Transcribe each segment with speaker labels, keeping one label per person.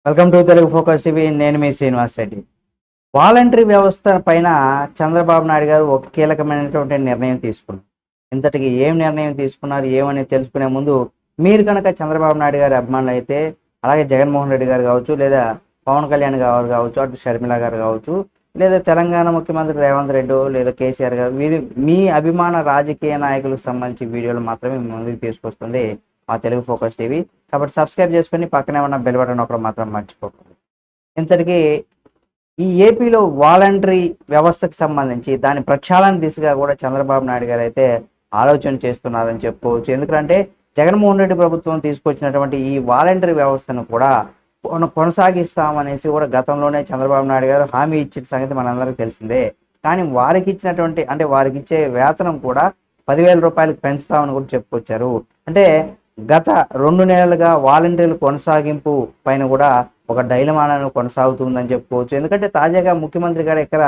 Speaker 1: Welcome to Telugu focus TV. నేను మీ Srinivas Reddy. Voluntary వ్యవస్థ పైన చంద్రబాబు నాయుడు గారు ఒక కీలకమైనటువంటి నిర్ణయం తీసుకున్నారు. ఇంతటికి ఏం నిర్ణయం తీసుకున్నారు ఏమని తెలుసుకునే ముందు మీరు కనుక చంద్రబాబు నాయుడు గారి అభిమానులు అయితే, అలాగే జగన్మోహన్ రెడ్డి గారు కావచ్చు, లేదా పవన్ కళ్యాణ్ గారు కావచ్చు, అటు షర్మిల గారు కావచ్చు, లేదా తెలంగాణ ముఖ్యమంత్రి రేవంత్ రెడ్డి లేదా కేసీఆర్ గారు, వీరి మీ అభిమాన రాజకీయ నాయకులకు సంబంధించి వీడియోలు మాత్రమే మీ ముందుకు తీసుకొస్తుంది మా తెలుగు ఫోకస్ టీవీ. కాబట్టి సబ్స్క్రైబ్ చేసుకొని పక్కనే ఉన్న బెల్ బటన్ ఒకటి మాత్రం మర్చిపోకండి. ఇంతటికీ ఈ ఏపీలో వాలంటరీ వ్యవస్థకు సంబంధించి దాని ప్రక్షాళన దిశగా కూడా చంద్రబాబు నాయుడు గారు అయితే ఆలోచన చేస్తున్నారని చెప్పుకోవచ్చు. ఎందుకంటే జగన్మోహన్ రెడ్డి ప్రభుత్వం తీసుకొచ్చినటువంటి ఈ వాలంటరీ వ్యవస్థను కూడా కొనసాగిస్తామనేసి కూడా గతంలోనే చంద్రబాబు నాయుడు గారు హామీ ఇచ్చిన సంగతి మనందరికీ తెలిసిందే. కానీ వారికి ఇచ్చినటువంటి వారికి ఇచ్చే వేతనం కూడా 10,000 రూపాయలకు పెంచుతామని కూడా చెప్పుకొచ్చారు. అంటే గత 2 నెలలుగా వాలంటీర్ల కొనసాగింపు పైన కూడా ఒక డైలమాలను కొనసాగుతుందని చెప్పుకోవచ్చు. ఎందుకంటే తాజాగా ముఖ్యమంత్రి గారు ఇక్కడ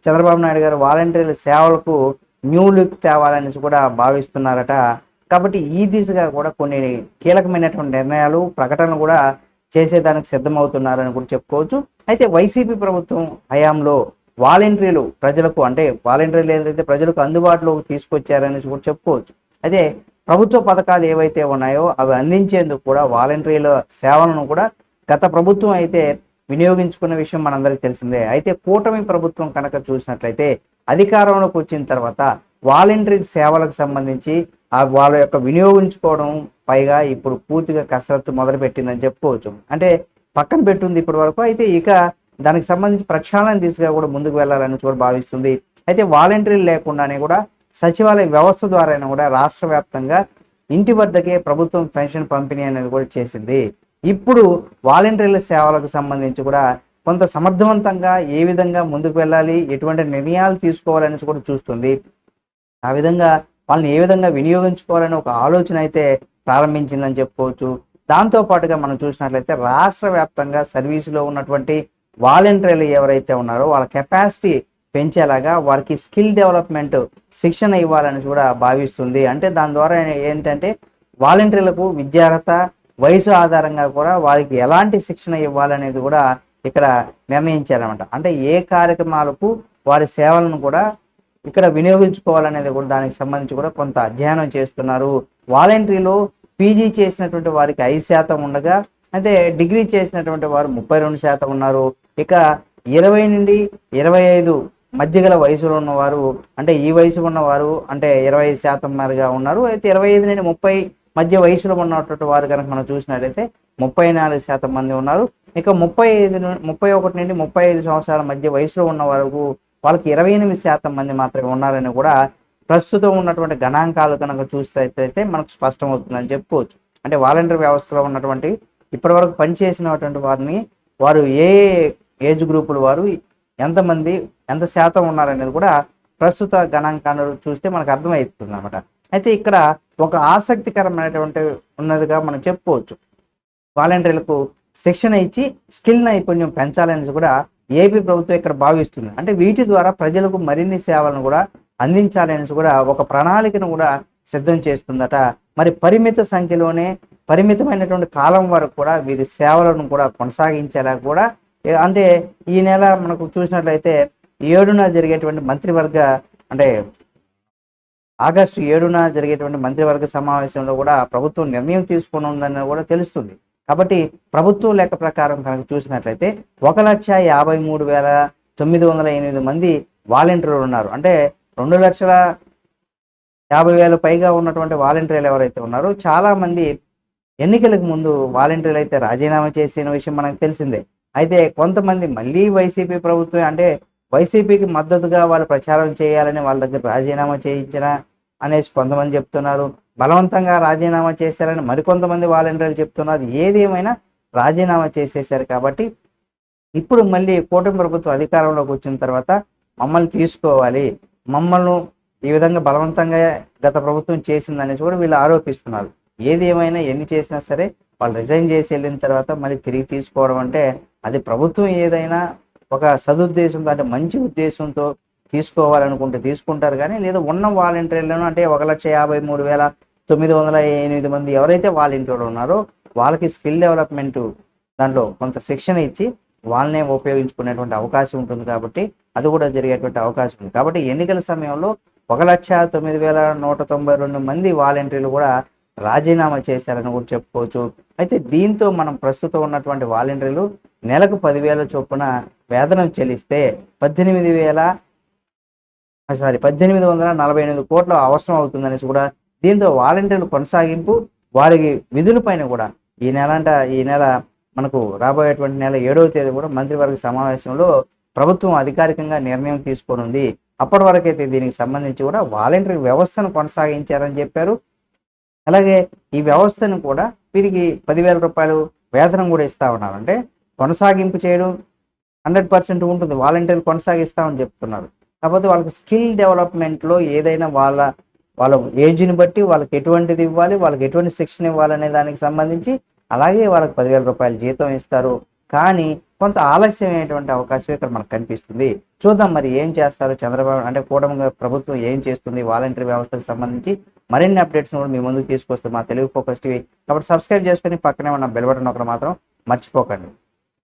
Speaker 1: చంద్రబాబు నాయుడు గారు వాలంటీర్ల సేవలకు న్యూ లుక్ తేవాలని కూడా భావిస్తున్నారట. కాబట్టి ఈ దిశగా కూడా కొన్ని కీలకమైనటువంటి నిర్ణయాలు ప్రకటనలు కూడా చేసేదానికి సిద్ధమవుతున్నారని కూడా చెప్పుకోవచ్చు. అయితే వైసీపీ ప్రభుత్వం హయాంలో వాలంటీర్లు ప్రజలకు వాలంటీర్లు ఏదైతే ప్రజలకు అందుబాటులోకి తీసుకొచ్చారని కూడా చెప్పుకోవచ్చు. అయితే ప్రభుత్వ పథకాలు ఏవైతే ఉన్నాయో అవి అందించేందుకు కూడా వాలంటీర్ల సేవలను కూడా గత ప్రభుత్వం అయితే వినియోగించుకున్న విషయం మనందరికీ తెలిసిందే. అయితే కూటమి ప్రభుత్వం కనుక చూసినట్లయితే అధికారంలోకి వచ్చిన తర్వాత వాలంటరీ సేవలకు సంబంధించి వాళ్ళ యొక్క వినియోగించుకోవడం పైగా ఇప్పుడు పూర్తిగా కసరత్తు మొదలుపెట్టిందని చెప్పుకోవచ్చు. అంటే పక్కన పెట్టుంది ఇప్పటి వరకు. అయితే ఇక దానికి సంబంధించి ప్రక్షాళన దిశగా కూడా ముందుకు వెళ్ళాలని కూడా భావిస్తుంది. అయితే వాలంటీర్లు లేకుండానే కూడా సచివాలయ వ్యవస్థ ద్వారా కూడా రాష్ట్ర వ్యాప్తంగా ఇంటి వద్దకే ప్రభుత్వం పెన్షన్ పంపిణీ అనేది కూడా చేసింది. ఇప్పుడు వాలంటీర్ల సేవలకు సంబంధించి కూడా కొంత సమర్థవంతంగా ఏ విధంగా ముందుకు వెళ్ళాలి, ఎటువంటి నిర్ణయాలు తీసుకోవాలని కూడా చూస్తుంది. ఆ విధంగా వాళ్ళని ఏ విధంగా వినియోగించుకోవాలని ఒక ఆలోచన అయితే ప్రారంభించిందని చెప్పుకోవచ్చు. దాంతోపాటుగా మనం చూసినట్లయితే రాష్ట్ర వ్యాప్తంగా సర్వీసులో ఉన్నటువంటి వాలంటీర్లు ఎవరైతే ఉన్నారో వాళ్ళ కెపాసిటీ పెంచేలాగా వారికి స్కిల్ డెవలప్మెంట్ శిక్షణ ఇవ్వాలని కూడా భావిస్తుంది. అంటే దాని ద్వారా ఏంటంటే వాలంటీర్లకు విద్యార్హత వయసు ఆధారంగా కూడా వారికి ఎలాంటి శిక్షణ ఇవ్వాలనేది కూడా ఇక్కడ నిర్ణయించారనమాట. అంటే ఏ కార్యక్రమాలకు వారి సేవలను కూడా ఇక్కడ వినియోగించుకోవాలనేది కూడా దానికి సంబంధించి కూడా కొంత అధ్యయనం చేస్తున్నారు. వాలంటరీలో పీజీ చేసినటువంటి వారికి 5% ఉండగా, అయితే డిగ్రీ చేసినటువంటి వారు 32% ఉన్నారు. ఇక 20 నుండి 25 మధ్య గల వయసులో ఉన్నవారు ఈ వయసు ఉన్నవారు 25% మేరగా ఉన్నారు. అయితే 25 నుండి 30 మధ్య వయసులో ఉన్నటువంటి వారు కనుక మనం చూసినట్లయితే 34% మంది ఉన్నారు. ఇక 31 నుండి 35 సంవత్సరాల మధ్య వయసులో ఉన్న వరకు వాళ్ళకి 28% మంది మాత్రమే ఉన్నారని కూడా ప్రస్తుతం ఉన్నటువంటి గణాంకాలు కనుక చూస్తే మనకు స్పష్టమవుతుందని చెప్పుకోవచ్చు. అంటే వాలంటీర్ వ్యవస్థలో ఉన్నటువంటి ఇప్పటి వరకు పనిచేసినటువంటి వారు ఏ ఏజ్ గ్రూపుల వారు ఎంతమంది ఎంత శాతం ఉన్నారనేది కూడా ప్రస్తుత గణాంకాలు చూస్తే మనకు అర్థమవుతుంది అనమాట. అయితే ఇక్కడ ఒక ఆసక్తికరమైనటువంటి ఉన్నదిగా మనం చెప్పుకోవచ్చు. వాలంటీర్లకు శిక్షణ ఇచ్చి స్కిల్ నైపుణ్యం పెంచాలని కూడా ఏపీ ప్రభుత్వం ఇక్కడ భావిస్తుంది. అంటే వీటి ద్వారా ప్రజలకు మరిన్ని సేవలను కూడా అందించాలని కూడా ఒక ప్రణాళికను కూడా సిద్ధం చేస్తుందట. మరి పరిమిత సంఖ్యలోనే పరిమితమైనటువంటి కాలం వరకు కూడా వీరి సేవలను కూడా కొనసాగించేలా కూడా ఈ నెల మనకు చూసినట్లయితే 7న జరిగేటువంటి మంత్రివర్గ ఆగస్టు 7న జరిగేటువంటి మంత్రివర్గ సమావేశంలో కూడా ప్రభుత్వం నిర్ణయం తీసుకుని ఉందని కూడా తెలుస్తుంది. కాబట్టి ప్రభుత్వం లెక్క ప్రకారం కనుక చూసినట్లయితే 1,53,908 మంది వాలంటీర్లు ఉన్నారు. 2,50,000 పైగా ఉన్నటువంటి వాలంటీర్లు ఎవరైతే ఉన్నారో చాలా మంది ఎన్నికలకు ముందు వాలంటీర్లు అయితే రాజీనామా చేసిన విషయం మనకు తెలిసిందే. అయితే కొంతమంది మళ్ళీ వైసీపీ ప్రభుత్వం వైసీపీకి మద్దతుగా వాళ్ళు ప్రచారం చేయాలని వాళ్ళ దగ్గర రాజీనామా చేయించిన అనేసి కొంతమంది చెప్తున్నారు. బలవంతంగా రాజీనామా చేశారని మరికొంతమంది వాలంటీర్లు చెప్తున్నారు. ఏది ఏమైనా రాజీనామా చేసేశారు. కాబట్టి ఇప్పుడు మళ్ళీ కూటమి ప్రభుత్వం అధికారంలోకి వచ్చిన తర్వాత మమ్మల్ని తీసుకోవాలి, మమ్మల్ని ఈ విధంగా బలవంతంగా గత ప్రభుత్వం చేసిందనేసి కూడా వీళ్ళు ఆరోపిస్తున్నారు. ఏది ఏమైనా ఎన్ని చేసినా సరే వాళ్ళు రిజైన్ చేసి వెళ్ళిన తర్వాత మళ్ళీ తిరిగి తీసుకోవడం అది ప్రభుత్వం ఏదైనా ఒక సదుద్దేశంతో మంచి ఉద్దేశంతో తీసుకోవాలనుకుంటే తీసుకుంటారు. కానీ లేదా ఉన్న వాలంటీర్లను 1,53,908 మంది ఎవరైతే వాలంటీర్లు ఉన్నారో వాళ్ళకి స్కిల్ డెవలప్మెంట్ దాంట్లో కొంత శిక్షణ ఇచ్చి వాళ్ళనే ఉపయోగించుకునేటువంటి అవకాశం ఉంటుంది కాబట్టి అది కూడా జరిగేటువంటి అవకాశం ఉంది. కాబట్టి ఎన్నికల సమయంలో 1,09,192 మంది వాలంటీర్లు కూడా రాజీనామా చేశారని కూడా చెప్పుకోవచ్చు. అయితే దీంతో మనం ప్రస్తుతం ఉన్నటువంటి వాలంటీర్లు నెలకు 10,000 చొప్పున వేతనం చెల్లిస్తే 1848 కోట్ల అవసరం అవుతుందనేసి కూడా, దీంతో వాలంటీర్లు కొనసాగింపు వారికి విధులపైన కూడా ఈ నెల మనకు రాబోయేటువంటి నెల 7వ తేదీ కూడా మంత్రివర్గ సమావేశంలో ప్రభుత్వం అధికారికంగా నిర్ణయం తీసుకోనుంది. అప్పటి వరకైతే దీనికి సంబంధించి కూడా వాలంటరీ వ్యవస్థను కొనసాగించారని చెప్పారు. అలాగే ఈ వ్యవస్థను కూడా వీరికి 10,000 రూపాయలు వేతనం కూడా ఇస్తా ఉన్నారు. అంటే కొనసాగింపు చేయడం 100% ఉంటుంది, వాలంటీర్లు కొనసాగిస్తామని చెప్తున్నారు. కాకపోతే వాళ్ళకి స్కిల్ డెవలప్మెంట్లో ఏదైనా వాళ్ళ ఏజ్ని బట్టి వాళ్ళకి ఎటువంటిది ఇవ్వాలి, వాళ్ళకి ఎటువంటి శిక్షణ ఇవ్వాలనే దానికి సంబంధించి అలాగే వాళ్ళకి 10,000 రూపాయల జీతం ఇస్తారు. కానీ కొంత ఆలస్యమైనటువంటి అవకాశం ఇక్కడ మనకు కనిపిస్తుంది. చూద్దాం మరి ఏం చేస్తారు చంద్రబాబు, అంటే కూటమి ప్రభుత్వం ఏం చేస్తుంది వాలంటరీ వ్యవస్థకు సంబంధించి. మరిన్ని అప్డేట్స్ కూడా మీ ముందుకు తీసుకొస్తుంది మా తెలుగు ఫోకస్ టీవీ. కాబట్టి సబ్స్క్రైబ్ చేసుకొని పక్కనే ఉన్న బెల్ బటన్ ఒకటి మాత్రం మర్చిపోకండి.